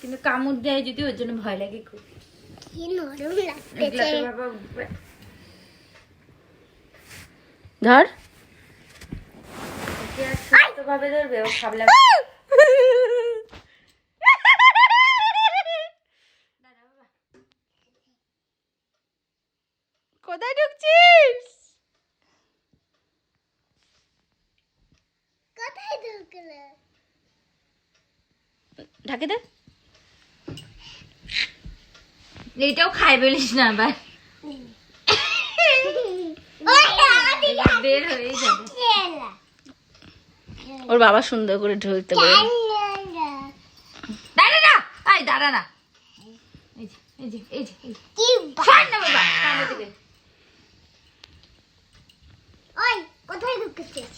কিন্তু কামড় দেয় যদি ওর জন্য ভয় লাগে খুব। কি নরম লাগতেছে বাবা ধর ভাবে ধরবে ও খাবলা। কোথায় ঢুকছিস? কোথায় ঢুকলে ঢাকে দে। এইটাও খাই বলিস না আবার, বের হয়ে যাবে। ওর বাবা সুন্দর করে ঢুকতে পারে। দাঁড়া না, আয় দাঁড়া না। এই যে এই যে এই যে এই যে। কি ছাড় না বাবা, কামড় দেবে। ওই কোথায় ঢুকতেছিস